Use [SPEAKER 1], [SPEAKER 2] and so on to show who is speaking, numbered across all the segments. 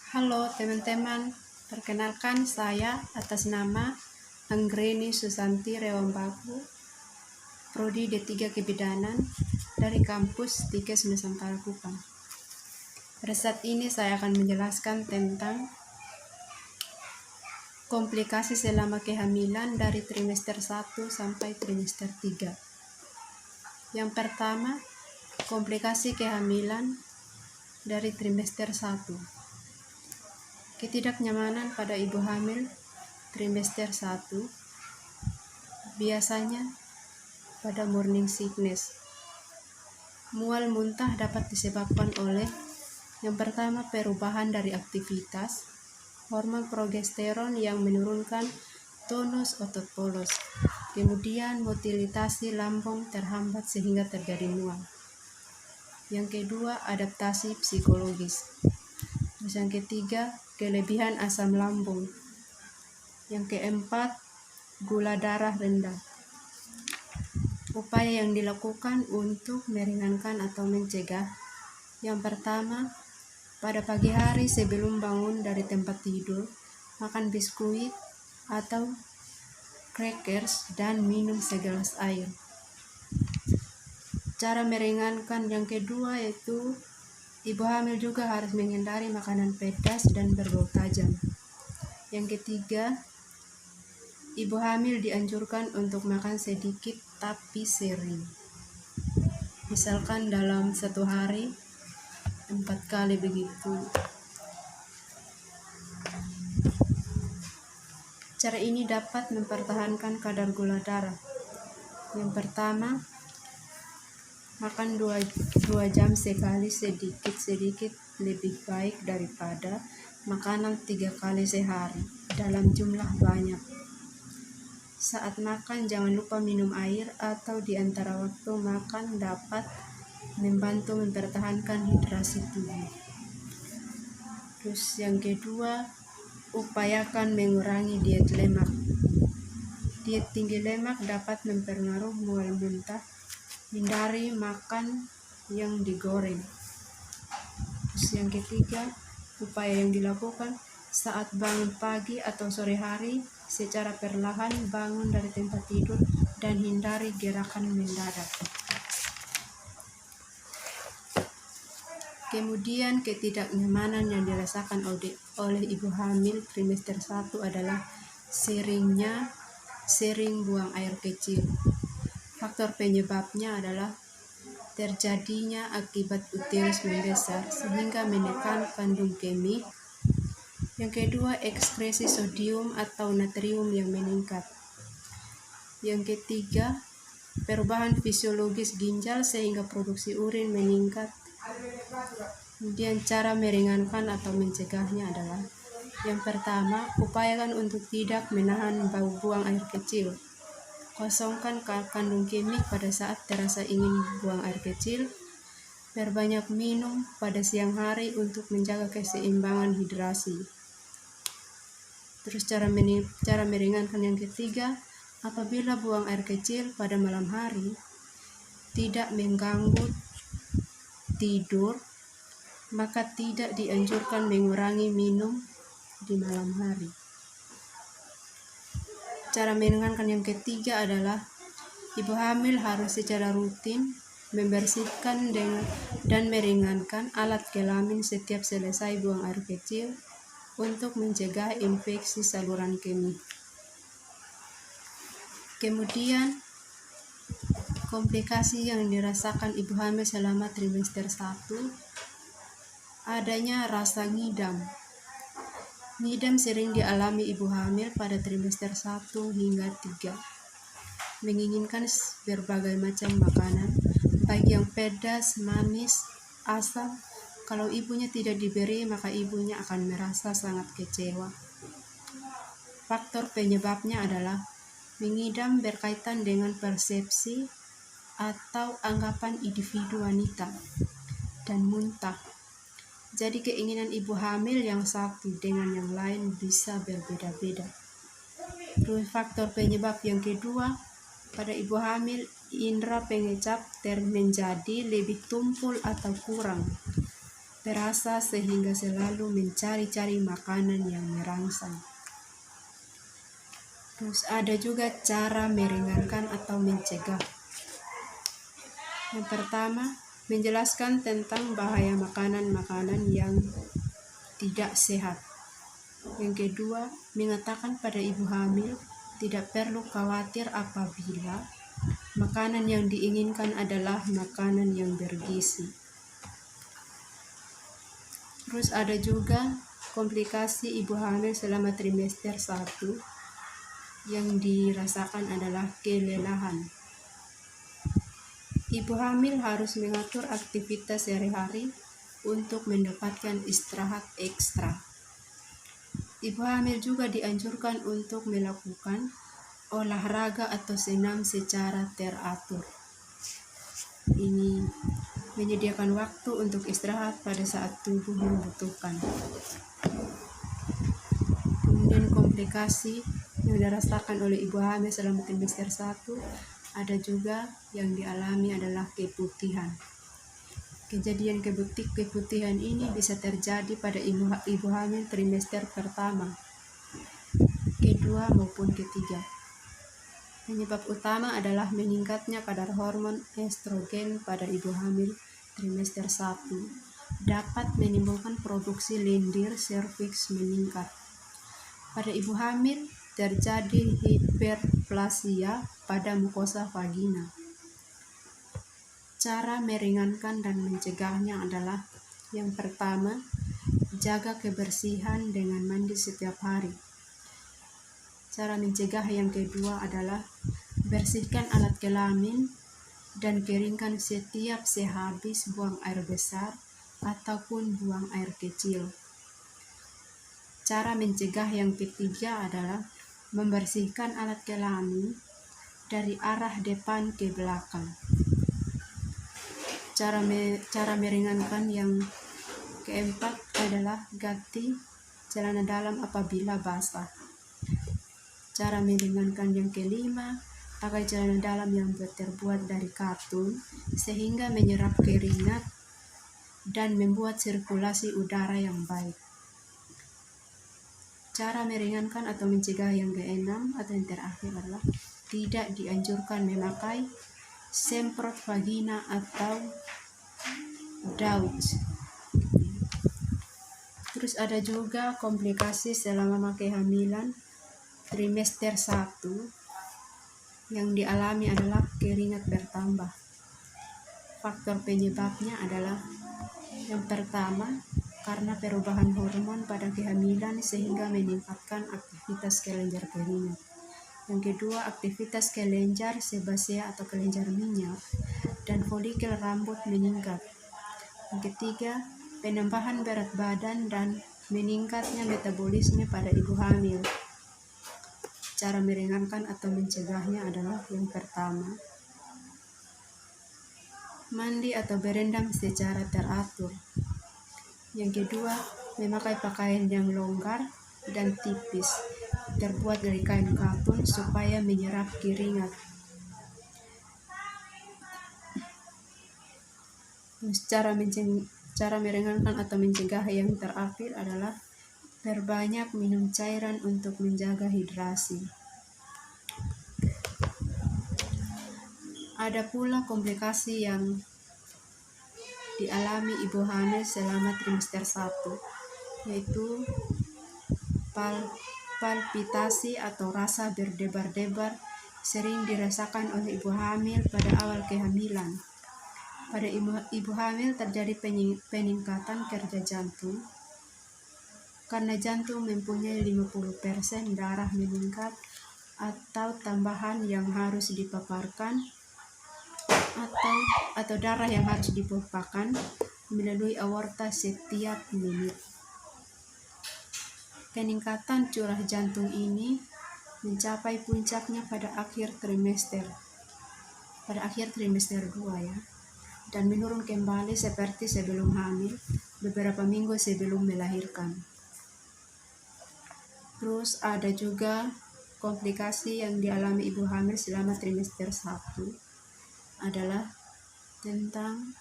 [SPEAKER 1] Halo teman-teman, perkenalkan saya atas nama Anggreni Susanti Rewambaku, Prodi D3 Kebidanan dari kampus Tikes Nusantara Kupang. Pada saat ini saya akan menjelaskan tentang komplikasi selama kehamilan dari trimester 1 sampai trimester 3. Yang pertama, komplikasi kehamilan dari trimester 1. Ketidaknyamanan pada ibu hamil trimester 1 biasanya pada morning sickness. Mual muntah dapat disebabkan oleh yang pertama perubahan dari aktivitas hormon progesteron yang menurunkan tonus otot polos. Kemudian motilitasi lambung terhambat sehingga terjadi mual. Yang kedua, adaptasi psikologis. Terus yang ketiga, kelebihan asam lambung. Yang keempat, gula darah rendah. Upaya yang dilakukan untuk meringankan atau mencegah. Yang pertama, pada pagi hari sebelum bangun dari tempat tidur, makan biskuit atau crackers dan minum segelas air. Cara meringankan yang kedua yaitu ibu hamil juga harus menghindari makanan pedas dan berbau tajam. Yang ketiga, ibu hamil dianjurkan untuk makan sedikit tapi sering. Misalkan dalam satu hari 4 kali begitu. Cara ini dapat mempertahankan kadar gula darah. Yang pertama, makan 2 jam sekali sedikit-sedikit lebih baik daripada makanan 3 kali sehari dalam jumlah banyak. Saat makan jangan lupa minum air atau di antara waktu makan dapat membantu mempertahankan hidrasi tubuh. Terus yang kedua, upayakan mengurangi diet lemak. Diet tinggi lemak dapat mempengaruhi mual muntah. Hindari makan yang digoreng. Terus yang ketiga, upaya yang dilakukan saat bangun pagi atau sore hari, secara perlahan bangun dari tempat tidur dan hindari gerakan mendadak. Kemudian ketidaknyamanan yang dirasakan oleh ibu hamil trimester 1 adalah sering buang air kecil. Faktor penyebabnya adalah terjadinya akibat uterus membesar sehingga menekan kandung kemih. Yang kedua, ekskresi sodium atau natrium yang meningkat. Yang ketiga, perubahan fisiologis ginjal sehingga produksi urin meningkat. Kemudian cara meringankan atau mencegahnya adalah yang pertama, upayakan untuk tidak menahan bau buang air kecil. Kosongkan kandung kemih pada saat terasa ingin buang air kecil. Perbanyak minum pada siang hari untuk menjaga keseimbangan hidrasi. Terus cara meringankan yang ketiga, apabila buang air kecil pada malam hari tidak mengganggu tidur, maka tidak dianjurkan mengurangi minum di malam hari. Cara meringankan yang ketiga adalah ibu hamil harus secara rutin membersihkan dan meringankan alat kelamin setiap selesai buang air kecil untuk mencegah infeksi saluran kemih. Kemudian, komplikasi yang dirasakan ibu hamil selama trimester 1 adanya rasa ngidam. Ngidam sering dialami ibu hamil pada trimester 1 hingga 3. Menginginkan berbagai macam makanan, baik yang pedas, manis, asam. Kalau ibunya tidak diberi, maka ibunya akan merasa sangat kecewa. Faktor penyebabnya adalah mengidam berkaitan dengan persepsi atau anggapan individu wanita dan muntah. Jadi keinginan ibu hamil yang satu dengan yang lain bisa berbeda-beda. Terus faktor penyebab yang kedua, pada ibu hamil indera pengecap menjadi lebih tumpul atau kurang. perasa sehingga selalu mencari-cari makanan yang merangsang. Terus ada juga cara meringankan atau mencegah. Yang pertama, menjelaskan tentang bahaya makanan-makanan yang tidak sehat. Yang kedua, mengatakan pada ibu hamil tidak perlu khawatir apabila makanan yang diinginkan adalah makanan yang bergizi. Terus ada juga komplikasi ibu hamil selama trimester 1 yang dirasakan adalah kelelahan. Ibu hamil harus mengatur aktivitas sehari-hari untuk mendapatkan istirahat ekstra. Ibu hamil juga dianjurkan untuk melakukan olahraga atau senam secara teratur. Ini menyediakan waktu untuk istirahat pada saat tubuh membutuhkan. Kemudian komplikasi yang dirasakan oleh ibu hamil selama trimester 1 ada juga yang dialami adalah keputihan. Kejadian keputihan ini bisa terjadi pada ibu hamil trimester pertama, kedua maupun ketiga. Penyebab utama adalah meningkatnya kadar hormon estrogen pada ibu hamil trimester 1 dapat menimbulkan produksi lendir serviks meningkat. Pada ibu hamil terjadi hiperplasia pada mukosa vagina. Cara meringankan dan mencegahnya adalah yang pertama, jaga kebersihan dengan mandi setiap hari. Cara mencegah yang kedua adalah bersihkan alat kelamin dan keringkan setiap sehabis buang air besar ataupun buang air kecil. Cara mencegah yang ketiga adalah membersihkan alat kelamin dari arah depan ke belakang. Cara meringankan yang keempat adalah ganti celana dalam apabila basah. Cara meringankan yang kelima, pakai celana dalam yang terbuat dari katun sehingga menyerap keringat dan membuat sirkulasi udara yang baik. Cara meringankan atau mencegah yang keenam atau yang terakhir adalah tidak dianjurkan memakai semprot vagina atau douche. Terus ada juga komplikasi selama kehamilan trimester 1 yang dialami adalah keringat bertambah. Faktor penyebabnya adalah yang pertama, karena perubahan hormon pada kehamilan sehingga meningkatkan aktivitas kelenjar keringat. Yang kedua, aktivitas kelenjar sebasea atau kelenjar minyak dan folikel rambut meningkat. Yang ketiga, penambahan berat badan dan meningkatnya metabolisme pada ibu hamil. Cara meringankan atau mencegahnya adalah yang pertama, mandi atau berendam secara teratur. Yang kedua, memakai pakaian yang longgar dan tipis terbuat dari kain katun supaya menyerap keringat. Cara meringankan atau mencegah yang terakhir adalah perbanyak minum cairan untuk menjaga hidrasi. Ada pula komplikasi yang dialami ibu hamil selama trimester 1, yaitu palpitasi atau rasa berdebar-debar sering dirasakan oleh ibu hamil pada awal kehamilan. Pada ibu hamil terjadi peningkatan kerja jantung karena jantung mempunyai 50% darah meningkat atau tambahan yang harus dipaparkan atau darah yang harus dipompakan melalui aorta setiap menit. Peningkatan curah jantung ini mencapai puncaknya pada akhir trimester 2 ya, dan menurun kembali seperti sebelum hamil beberapa minggu sebelum melahirkan. Terus ada juga komplikasi yang dialami ibu hamil selama trimester 1 adalah tentang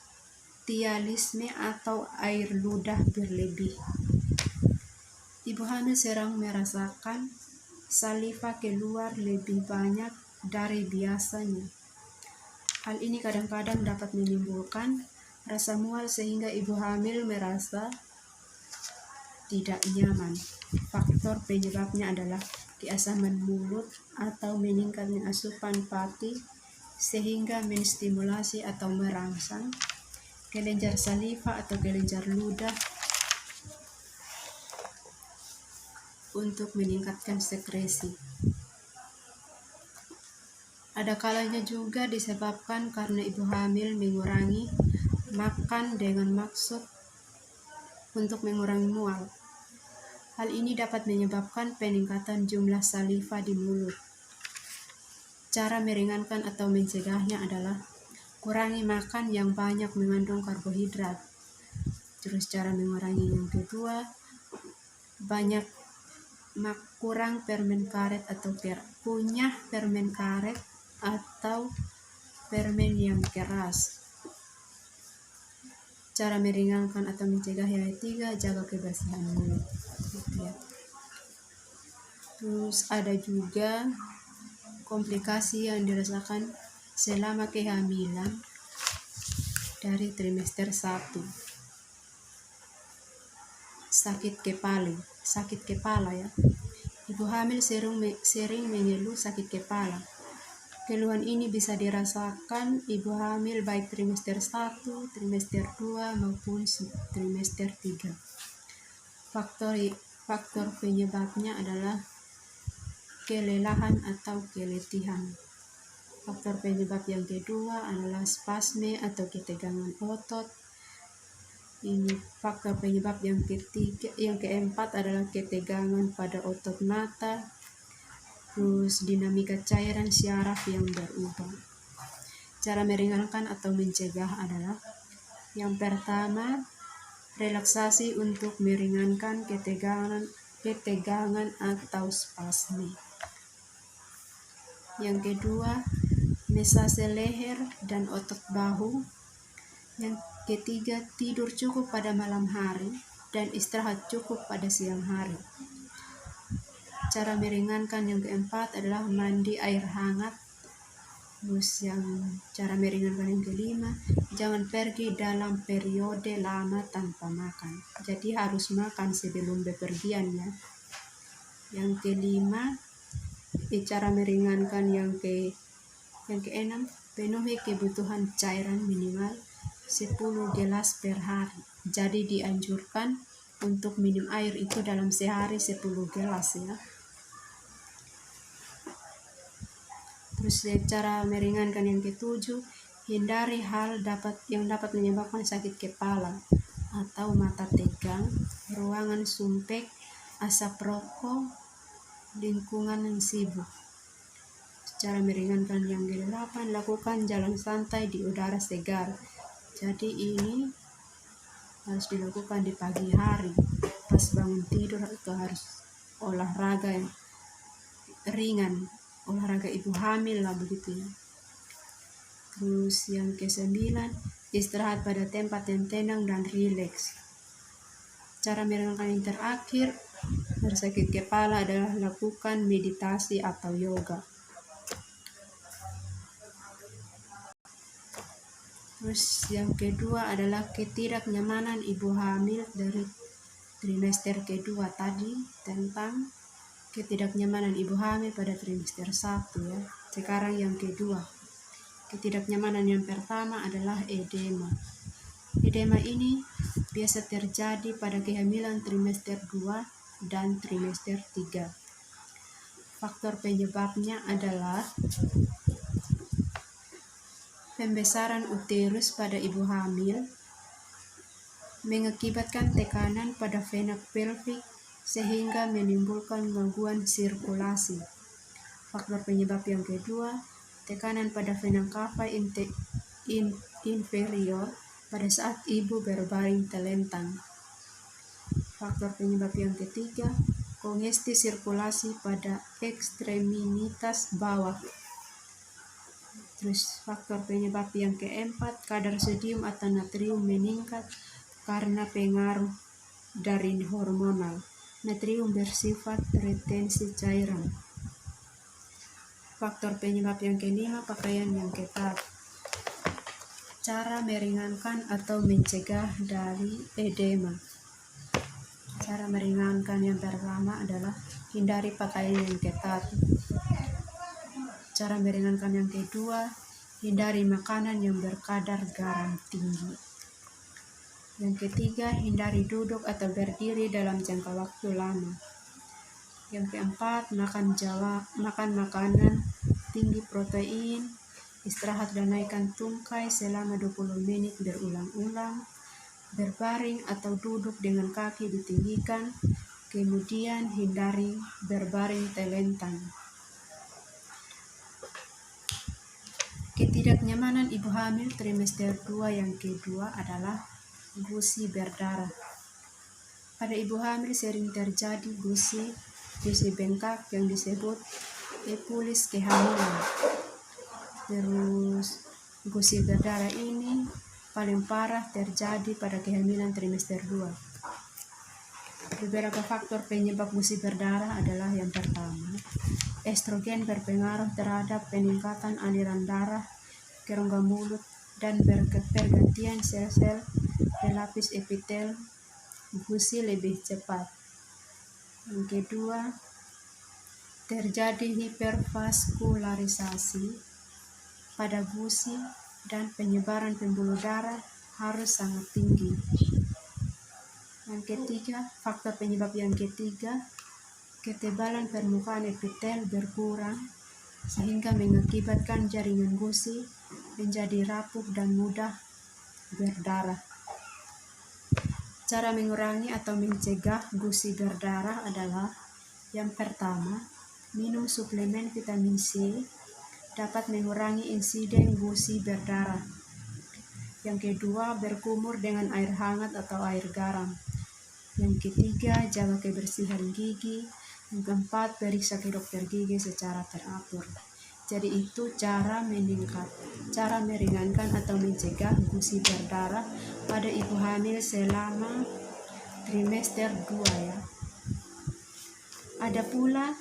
[SPEAKER 1] dialisme atau air ludah berlebih. Ibu hamil sering merasakan saliva keluar lebih banyak dari biasanya. Hal ini kadang-kadang dapat menimbulkan rasa mual sehingga ibu hamil merasa tidak nyaman. Faktor penyebabnya adalah keasaman mulut atau meningkatnya asupan pati sehingga menstimulasi atau merangsang kelenjar saliva atau kelenjar ludah untuk meningkatkan sekresi. Ada kalanya juga disebabkan karena ibu hamil mengurangi makan dengan maksud untuk mengurangi mual. Hal ini dapat menyebabkan peningkatan jumlah saliva di mulut. Cara meringankan atau mencegahnya adalah kurangi makan yang banyak mengandung karbohidrat. Terus cara mengurangi yang kedua, kurang permen karet atau punya permen karet atau permen yang keras. Cara meringankan atau mencegah yang ketiga, jaga kebersihan mulut. Terus ada juga komplikasi yang dirasakan selama kehamilan dari trimester 1. Sakit kepala ya. Ibu hamil sering mengeluh sakit kepala. Keluhan ini bisa dirasakan ibu hamil baik trimester 1, trimester 2 maupun trimester 3. Faktor penyebabnya adalah kelelahan atau keletihan. Faktor penyebab yang kedua adalah spasme atau ketegangan otot. Ini faktor penyebab yang keempat adalah ketegangan pada otot mata. Terus dinamika cairan syaraf yang berubah. Cara meringankan atau mencegah adalah yang pertama, relaksasi untuk meringankan ketegangan atau spasme. Yang kedua, mesase leher dan otot bahu. Yang ketiga, tidur cukup pada malam hari dan istirahat cukup pada siang hari. Cara meringankan yang keempat adalah mandi air hangat. Terus yang cara meringankan yang kelima, jangan pergi dalam periode lama tanpa makan. Jadi harus makan sebelum bepergian ya. Yang kelima, cara meringankan yang keenam, penuhi kebutuhan cairan minimal 10 gelas per hari. Jadi dianjurkan untuk minum air itu dalam sehari 10 gelas ya. Terus cara meringankan yang ketujuh, hindari hal yang dapat menyebabkan sakit kepala atau mata tegang, ruangan sumpek, asap rokok, lingkungan yang sibuk. Cara meringankan yang ke-8, lakukan jalan santai di udara segar. Jadi ini harus dilakukan di pagi hari pas bangun tidur, atau harus olahraga yang ringan, olahraga ibu hamil lah begitu ya. Terus yang ke-9, istirahat pada tempat yang tenang dan rileks. Cara meringankan yang terakhir dari sakit kepala adalah lakukan meditasi atau yoga. Terus yang kedua adalah ketidaknyamanan ibu hamil dari trimester kedua tadi, tentang ketidaknyamanan ibu hamil pada trimester 1 ya. Sekarang yang kedua, ketidaknyamanan yang pertama adalah edema. Edema ini biasa terjadi pada kehamilan trimester 2 dan trimester 3. Faktor penyebabnya adalah pembesaran uterus pada ibu hamil mengakibatkan tekanan pada vena pelvik sehingga menimbulkan gangguan sirkulasi. Faktor penyebab yang kedua, tekanan pada vena cava inferior pada saat ibu berbaring telentang. Faktor penyebab yang ketiga, kongesti sirkulasi pada ekstremitas bawah. Terus faktor penyebab yang keempat, kadar sodium atau natrium meningkat karena pengaruh dari hormonal. Natrium bersifat retensi cairan. Faktor penyebab yang kelima, pakaian yang ketat. Cara meringankan atau mencegah dari edema. Cara meringankan yang pertama adalah hindari pakaian yang ketat. Cara meringankan yang kedua, hindari makanan yang berkadar garam tinggi. Yang ketiga, hindari duduk atau berdiri dalam jangka waktu lama. Yang keempat, makan makanan tinggi protein, istirahat dan naikkan tungkai selama 20 menit berulang-ulang, berbaring atau duduk dengan kaki ditinggikan, kemudian hindari berbaring telentang. Ketidaknyamanan ibu hamil trimester 2 yang kedua adalah gusi berdarah. Pada ibu hamil sering terjadi gusi bengkak yang disebut epulis kehamilan. Terus gusi berdarah ini paling parah terjadi pada kehamilan trimester 2. Beberapa faktor penyebab gusi berdarah adalah yang pertama, estrogen berpengaruh terhadap peningkatan aliran darah ke rongga mulut dan pergantian sel-sel pelapis epitel gusi lebih cepat. Yang kedua, terjadi hipervaskularisasi pada gusi dan penyebaran pembuluh darah harus sangat tinggi. Yang ketiga, faktor penyebab yang ketiga, ketebalan permukaan epitel berkurang sehingga mengakibatkan jaringan gusi menjadi rapuh dan mudah berdarah. Cara mengurangi atau mencegah gusi berdarah adalah yang pertama, minum suplemen vitamin C dapat mengurangi insiden gusi berdarah. Yang kedua, berkumur dengan air hangat atau air garam. Yang ketiga, jaga kebersihan gigi. Yang keempat, periksa ke dokter gigi secara teratur. Jadi itu cara meringankan atau mencegah gusi berdarah pada ibu hamil selama trimester 2 ya. Ada pula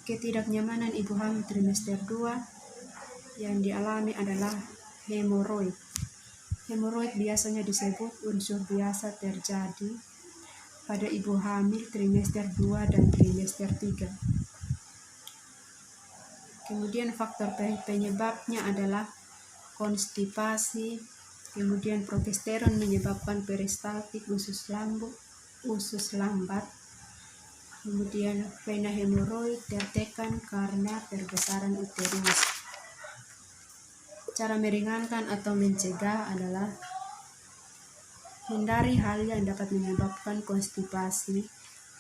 [SPEAKER 1] ketidaknyamanan ibu hamil trimester 2 yang dialami adalah hemoroid. Hemoroid biasanya disebut unsur biasa terjadi pada ibu hamil trimester 2 dan trimester 3. Kemudian faktor penyebabnya adalah konstipasi, kemudian progesteron menyebabkan peristaltik usus lambat, kemudian vena hemoroid tertekan karena perbesaran uterus. Cara meringankan atau mencegah adalah hindari hal yang dapat menyebabkan konstipasi,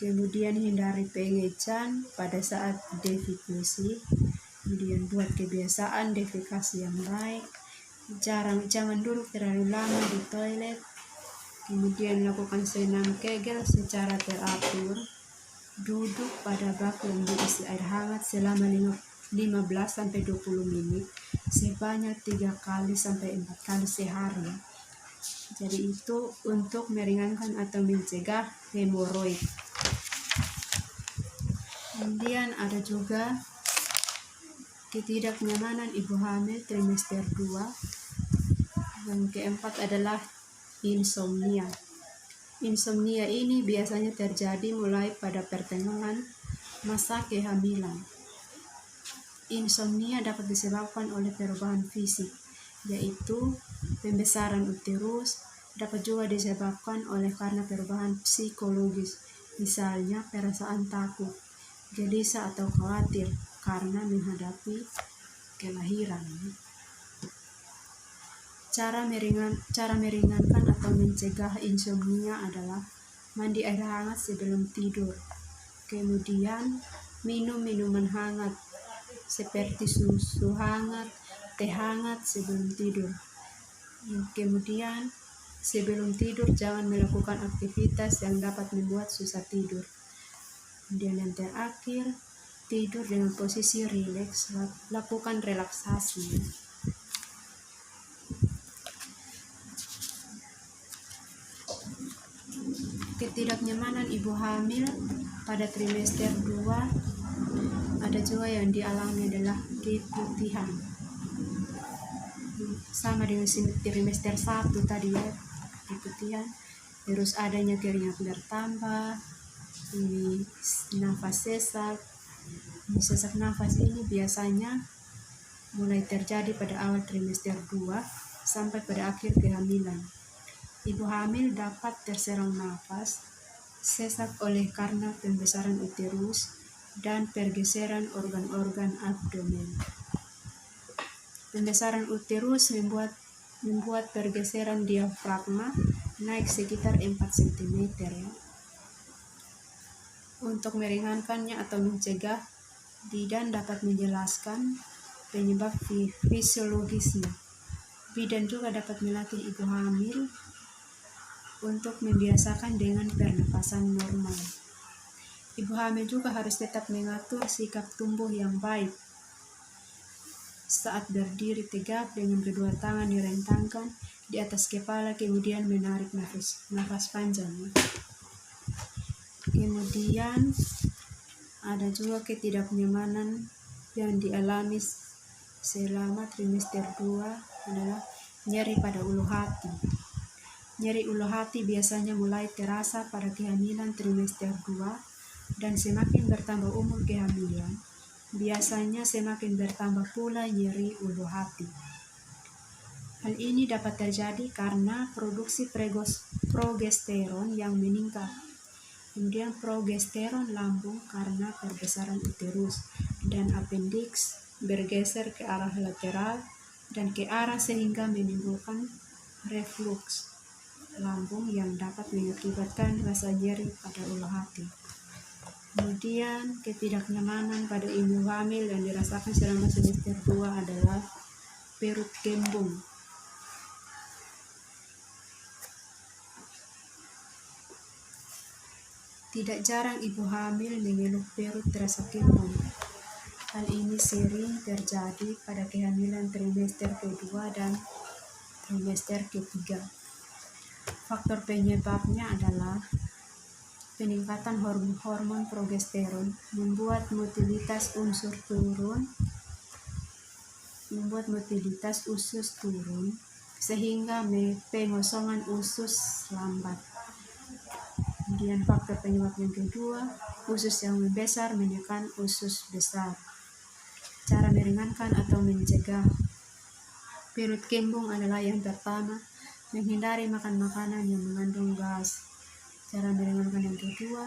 [SPEAKER 1] kemudian hindari pengecan pada saat defekusi, kemudian buat kebiasaan defekasi yang baik, jangan duduk terlalu lama di toilet, kemudian lakukan senam Kegel secara teratur, duduk pada bak yang diisi air hangat selama 15-20 menit sebanyak 3-4 kali sehari. Jadi itu untuk meringankan atau mencegah hemoroid. Kemudian ada juga ketidaknyamanan ibu hamil trimester 2. Yang keempat adalah insomnia. Insomnia ini biasanya terjadi mulai pada pertengahan masa kehamilan. Insomnia dapat disebabkan oleh perubahan fisik, yaitu pembesaran uterus, dapat juga disebabkan karena perubahan psikologis, misalnya perasaan takut, gelisah atau khawatir karena menghadapi kelahiran. Cara meringankan atau mencegah insomnia adalah mandi air hangat sebelum tidur, kemudian minum minuman hangat seperti susu hangat, teh hangat sebelum tidur. Kemudian sebelum tidur jangan melakukan aktivitas yang dapat membuat susah tidur. Kemudian yang terakhir, tidur dengan posisi rileks, lakukan relaksasi. Ketidaknyamanan ibu hamil pada trimester 2 ada juga yang dialami adalah keputihan. Sama dengan trimester 1 tadi ya, keputihan. Terus adanya keringat bertambah, ini nafas sesak. Sesak nafas ini biasanya mulai terjadi pada awal trimester 2 sampai pada akhir kehamilan. Ibu hamil dapat terserang nafas, sesak oleh karena pembesaran uterus, dan pergeseran organ-organ abdomen. Pembesaran uterus membuat pergeseran diafragma naik sekitar 4 cm ya. Untuk meringankannya atau mencegah, bidan dapat menjelaskan penyebab fisiologisnya. Bidan juga dapat melatih ibu hamil untuk membiasakan dengan pernapasan normal. Ibu hamil juga harus tetap mengatur sikap tubuh yang baik. Saat berdiri tegak dengan kedua tangan direntangkan di atas kepala, kemudian menarik nafas panjang. Kemudian ada juga ketidaknyamanan yang dialami selama trimester 2 adalah nyeri pada ulu hati. Nyeri ulu hati biasanya mulai terasa pada kehamilan trimester 2 dan semakin bertambah umur kehamilan, biasanya semakin bertambah pula nyeri ulu hati. Hal ini dapat terjadi karena produksi progesteron yang meningkat. Kemudian progesteron lambung karena perbesaran uterus dan appendix bergeser ke arah lateral dan ke arah sehingga menimbulkan reflux lambung yang dapat mengakibatkan rasa nyeri pada ulu hati. Kemudian ketidaknyamanan pada ibu hamil yang dirasakan selama trimester 2 adalah perut kembung. Tidak jarang ibu hamil mengeluh perut terasa kembung. Hal ini sering terjadi pada kehamilan trimester kedua dan trimester ketiga. Faktor penyebabnya adalah peningkatan hormon progesteron membuat motilitas usus turun sehingga pengosongan usus lambat. Kemudian faktor penyebab yang kedua, usus yang membesar menekan usus besar. Cara meringankan atau mencegah perut kembung adalah yang pertama, menghindari makan makanan yang mengandung gas. Cara meringankan yang kedua,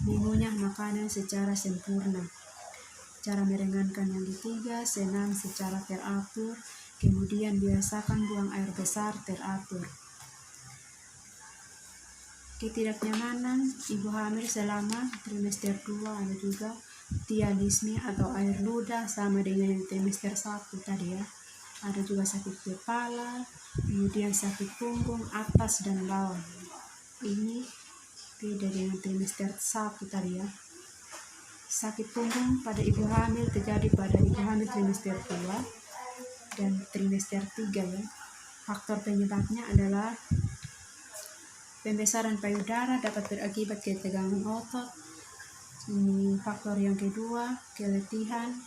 [SPEAKER 1] mengunyah makanan secara sempurna. Cara meringankan yang ketiga, senam secara teratur, kemudian biasakan buang air besar teratur. Ketidaknyamanan ibu hamil selama trimester 2 ada juga tialisme atau air ludah sama dengan yang trimester 1 tadi ya. Ada juga sakit kepala, kemudian sakit punggung atas dan bawah. Ini beda dengan trimester 1 tadi ya. Sakit punggung pada ibu hamil terjadi pada ibu hamil trimester 2 dan trimester 3 ya. Faktor penyebabnya adalah pembesaran payudara dapat berakibat ketegangan otot. Faktor yang kedua, keletihan.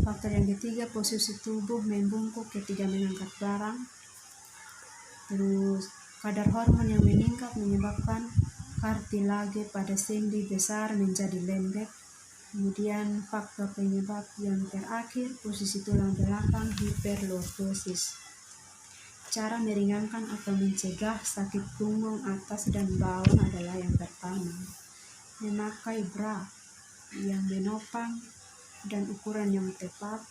[SPEAKER 1] Faktor yang ketiga, posisi tubuh membungkuk ketika mengangkat barang. Terus kadar hormon yang meningkat menyebabkan kartilage pada sendi besar menjadi lembek. Kemudian faktor penyebab yang terakhir, posisi tulang belakang hiperlordosis. Cara meringankan atau mencegah sakit punggung atas dan bawah adalah yang pertama, memakai bra yang menopang dan ukuran yang tepat.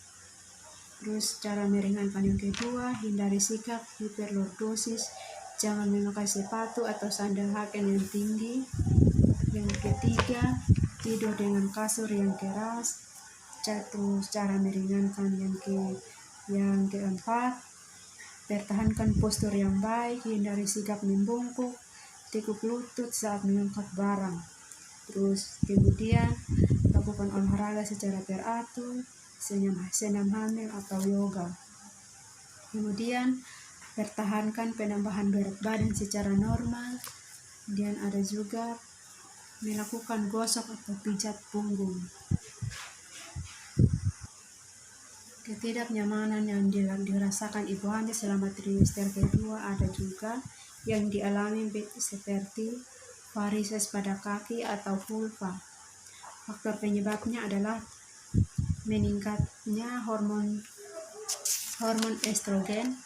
[SPEAKER 1] Terus cara meringankan yang kedua, hindari sikap hiperlordosis, jangan memakai sepatu atau sandal haken yang tinggi. Yang ketiga, tidur dengan kasur yang keras. Terus cara meringankan yang keempat, pertahankan postur yang baik, hindari sikap membungkuk, tekuk lutut saat mengangkat barang. Terus kemudian melakukan olahraga secara teratur, senam hamil atau yoga. Kemudian pertahankan penambahan berat badan secara normal. Kemudian ada juga melakukan gosok atau pijat punggung. Ketidaknyamanan yang dirasakan ibu hamil selama trimester kedua ada juga yang dialami seperti varises pada kaki atau vulva. Faktor penyebabnya adalah meningkatnya hormon estrogen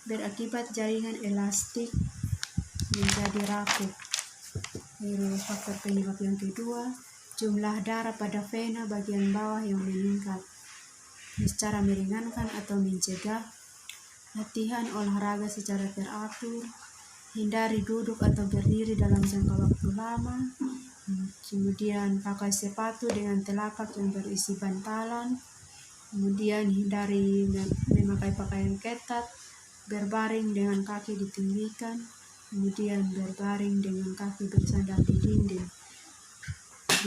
[SPEAKER 1] berakibat jaringan elastik menjadi rapuh. Lalu faktor penyebab yang kedua, jumlah darah pada vena bagian bawah yang meningkat. Secara meringankan atau mencegah, latihan olahraga secara teratur, hindari duduk atau berdiri dalam jangka waktu lama, kemudian pakai sepatu dengan telapak yang berisi bantalan, kemudian hindari memakai pakaian ketat, berbaring dengan kaki ditinggikan, kemudian berbaring dengan kaki bersandar di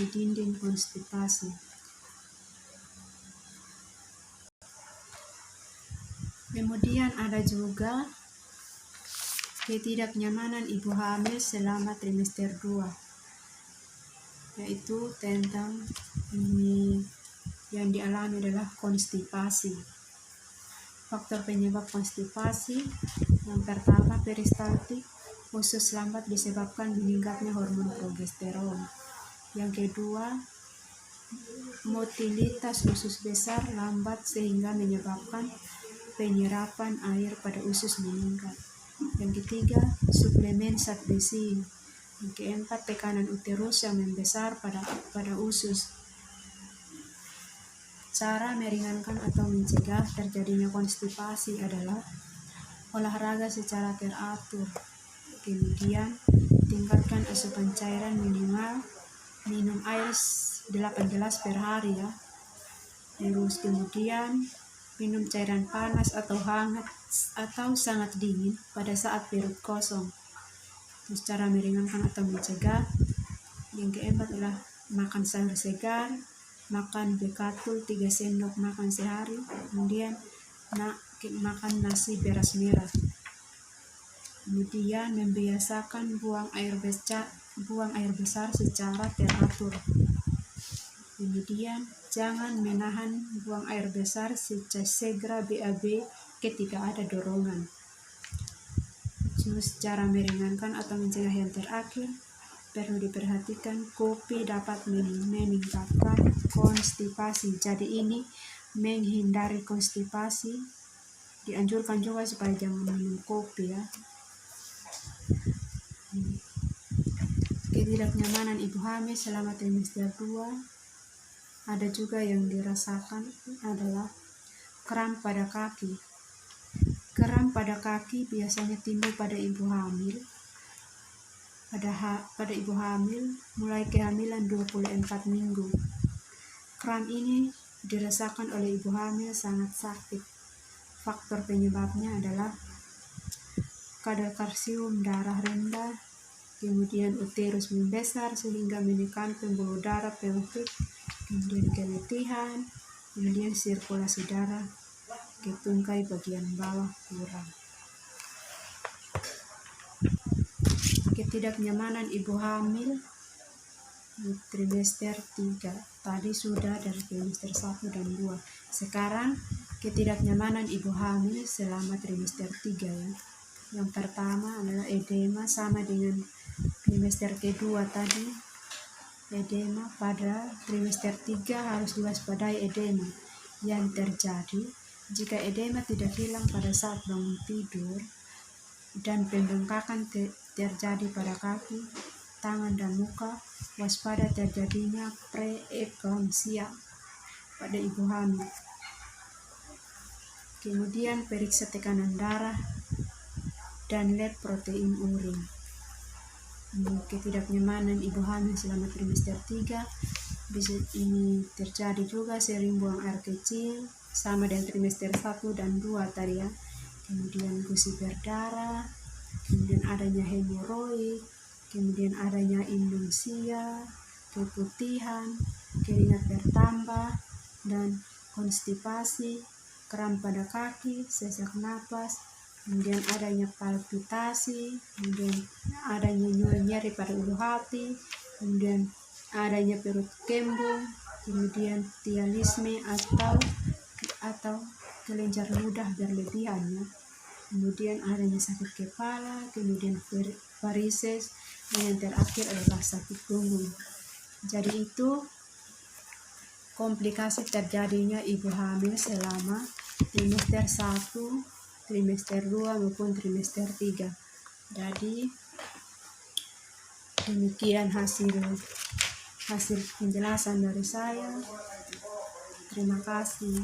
[SPEAKER 1] dinding konstipasi. Kemudian ada juga ketidaknyamanan ibu hamil selama trimester 2, yaitu tentang ini yang dialami adalah konstipasi. Faktor penyebab konstipasi yang pertama peristaltik, usus lambat disebabkan meningkatnya hormon progesteron. Yang kedua, motilitas usus besar lambat sehingga menyebabkan penyerapan air pada usus meningkat. Yang ketiga, suplemen zat besi. Yang keempat, tekanan uterus yang membesar pada usus. Cara meringankan atau mencegah terjadinya konstipasi adalah olahraga secara teratur. Kemudian, tingkatkan asupan cairan minimal, minum air 8 gelas per hari ya. Terus kemudian minum cairan panas atau hangat atau sangat dingin pada saat perut kosong. Terus cara meringankan atau mencegah yang keempat adalah makan sayur segar, makan bekatul 3 sendok makan sehari, kemudian makan nasi beras merah. Kemudian membiasakan buang air besar secara teratur. Kemudian jangan menahan buang air besar segera BAB ketika ada dorongan. Terus cara meringankan atau mencegah yang terakhir, perlu diperhatikan kopi dapat meningkatkan konstipasi. Jadi ini menghindari konstipasi, dianjurkan juga supaya jangan minum kopi ya. Ketidaknyamanan ibu hamil selama trimester 2 ada juga yang dirasakan adalah kram pada kaki. Kram pada kaki biasanya timbul pada ibu hamil. Pada ibu hamil mulai kehamilan 24 minggu. Kram ini dirasakan oleh ibu hamil sangat sakit. Faktor penyebabnya adalah kadar kalsium darah rendah, kemudian uterus membesar sehingga menekan pembuluh darah pelvik, kemudian keletihan, kemudian sirkulasi darah ke tungkai bagian bawah kurang. Ketidaknyamanan ibu hamil di trimester 3 tadi sudah dari trimester 1 dan 2. Sekarang ketidaknyamanan ibu hamil selama trimester 3 ya. Yang pertama adalah edema, sama dengan trimester kedua tadi. Edema pada trimester 3 harus diwaspadai edema yang terjadi jika edema tidak hilang pada saat bangun tidur dan pembengkakan terjadi pada kaki, tangan dan muka, waspada terjadinya preeklamsia pada ibu hamil. Kemudian periksa tekanan darah dan lab protein urin. Ketidaknyamanan ibu hamil selama trimester 3 bisa ini terjadi juga sering buang air kecil sama dengan trimester 1 dan 2 tadi ya. Kemudian gusi berdarah, kemudian adanya hemoroid, kemudian adanya indusia, keputihan, keringat bertambah, dan konstipasi, kram pada kaki, sesak napas, kemudian adanya palpitasi, kemudian adanya nyeri pada ulu hati, kemudian adanya perut kembung, kemudian tialisme atau kelenjar ludah berlebihan, kemudian adanya sakit kepala, kemudian varises, dan yang terakhir adalah sakit punggung. Jadi itu komplikasi terjadinya ibu hamil selama trimester 1, trimester 2 maupun trimester 3. Jadi demikian hasil penjelasan dari saya. Terima kasih.